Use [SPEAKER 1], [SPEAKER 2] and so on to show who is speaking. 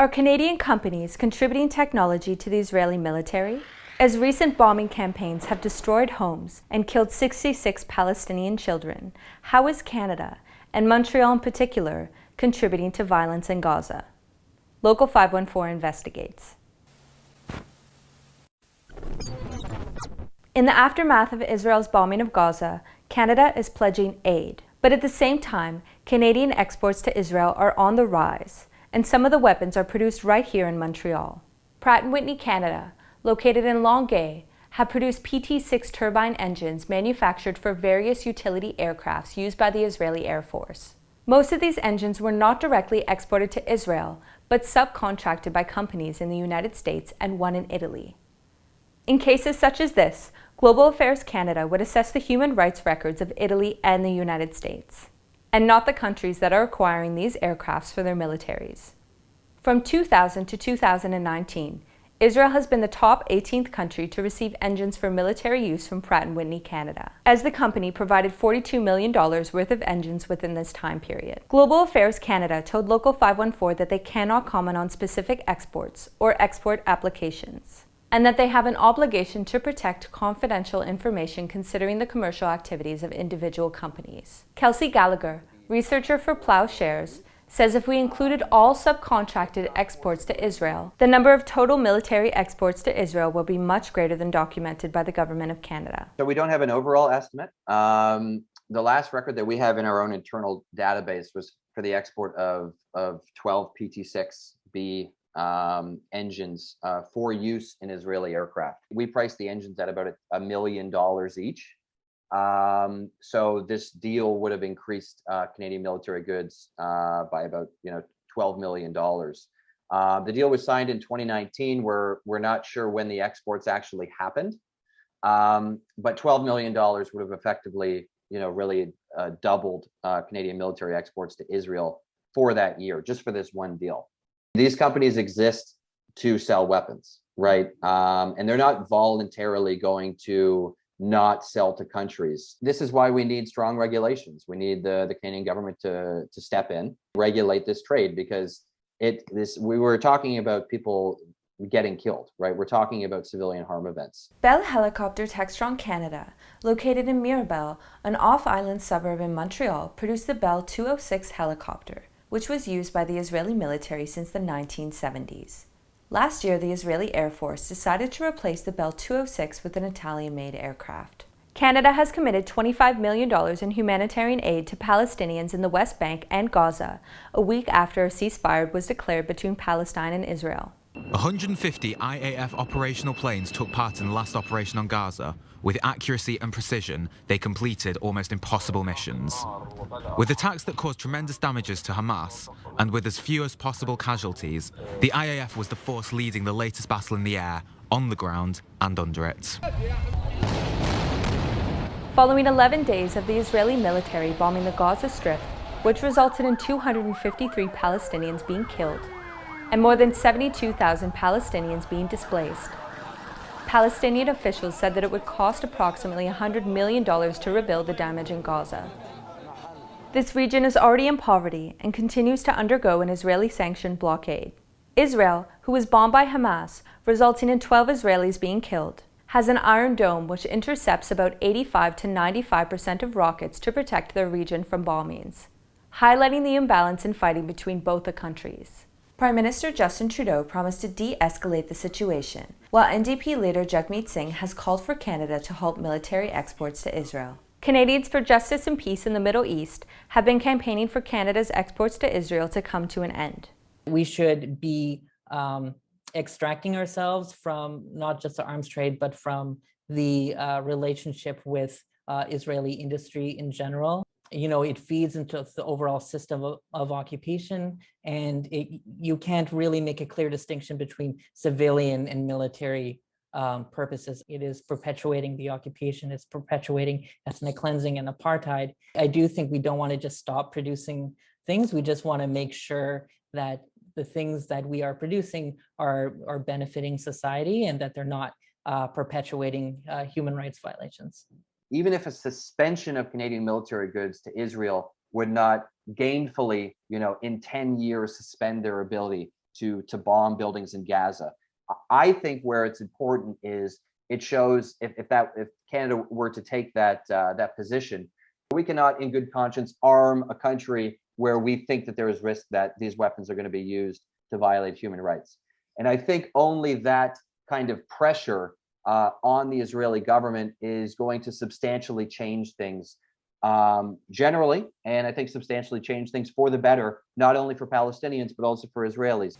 [SPEAKER 1] Are Canadian companies contributing technology to the Israeli military? As recent bombing campaigns have destroyed homes and killed 66 Palestinian children, how is Canada, and Montreal in particular, contributing to violence in Gaza? Local 514 investigates. In the aftermath of Israel's bombing of Gaza, Canada is pledging aid. But at the same time, Canadian exports to Israel are on the rise, and some of the weapons are produced right here in Montreal. Pratt Whitney, Canada, located in Longueuil, have produced PT-6 turbine engines manufactured for various utility aircrafts used by the Israeli Air Force. Most of these engines were not directly exported to Israel, but subcontracted by companies in the United States and one in Italy. In cases such as this, Global Affairs Canada would assess the human rights records of Italy and the United States, and not the countries that are acquiring these aircrafts for their militaries. From 2000 to 2019, Israel has been the top 18th country to receive engines for military use from Pratt Whitney Canada, as the company provided $42 million worth of engines within this time period. Global Affairs Canada told Local 514 that they cannot comment on specific exports or export applications, and that they have an obligation to protect confidential information considering the commercial activities of individual companies. Kelsey Gallagher, researcher for Plowshares, says if we included all subcontracted exports to Israel, the number of total military exports to Israel will be much greater than documented by the Government of Canada.
[SPEAKER 2] So we don't have an overall estimate. The last record that we have in our own internal database was for the export of 12 PT-6B engines for use in Israeli aircraft. We priced the engines at about $1 million each. So this deal would have increased Canadian military goods by about $12 million. The deal was signed in 2019. We're not sure when the exports actually happened, but $12 million would have effectively really doubled Canadian military exports to Israel for that year, just for this one deal. These companies exist to sell weapons, right? And they're not voluntarily going to not sell to countries. This is why we need strong regulations. We need the Canadian government to step in, regulate this trade, because we were talking about people getting killed, right? We're talking about civilian harm events.
[SPEAKER 1] Bell Helicopter Textron Canada, located in Mirabel, an off-island suburb in Montreal, produced the Bell 206 helicopter, which was used by the Israeli military since the 1970s. Last year, the Israeli Air Force decided to replace the Bell 206 with an Italian-made aircraft. Canada has committed $25 million in humanitarian aid to Palestinians in the West Bank and Gaza, a week after a ceasefire was declared between Palestine and Israel.
[SPEAKER 3] 150 IAF operational planes took part in the last operation on Gaza. With accuracy and precision, they completed almost impossible missions. With attacks that caused tremendous damages to Hamas, and with as few as possible casualties, the IAF was the force leading the latest battle in the air, on the ground, and under it.
[SPEAKER 1] Following 11 days of the Israeli military bombing the Gaza Strip, which resulted in 253 Palestinians being killed, and more than 72,000 Palestinians being displaced, Palestinian officials said that it would cost approximately $100 million to rebuild the damage in Gaza. This region is already in poverty and continues to undergo an Israeli-sanctioned blockade. Israel, who was bombed by Hamas, resulting in 12 Israelis being killed, has an Iron Dome which intercepts about 85 to 95% of rockets to protect their region from bombings, highlighting the imbalance in fighting between both the countries. Prime Minister Justin Trudeau promised to de-escalate the situation, while NDP leader Jagmeet Singh has called for Canada to halt military exports to Israel. Canadians for Justice and Peace in the Middle East have been campaigning for Canada's exports to Israel to come to an end.
[SPEAKER 4] We should be extracting ourselves from not just the arms trade, but from the relationship with Israeli industry in general. It feeds into the overall system of occupation, and you can't really make a clear distinction between civilian and military purposes. It is perpetuating the occupation, it's perpetuating ethnic cleansing and apartheid. I do think we don't want to just stop producing things. We just want to make sure that the things that we are producing are benefiting society and that they're not perpetuating human rights violations.
[SPEAKER 2] Even if a suspension of Canadian military goods to Israel would not gainfully, in 10 years, suspend their ability to bomb buildings in Gaza. I think where it's important is it shows if Canada were to take that position, we cannot in good conscience arm a country where we think that there is risk that these weapons are going to be used to violate human rights. And I think only that kind of pressure on the Israeli government is going to substantially change things generally, and I think substantially change things for the better, not only for Palestinians, but also for Israelis.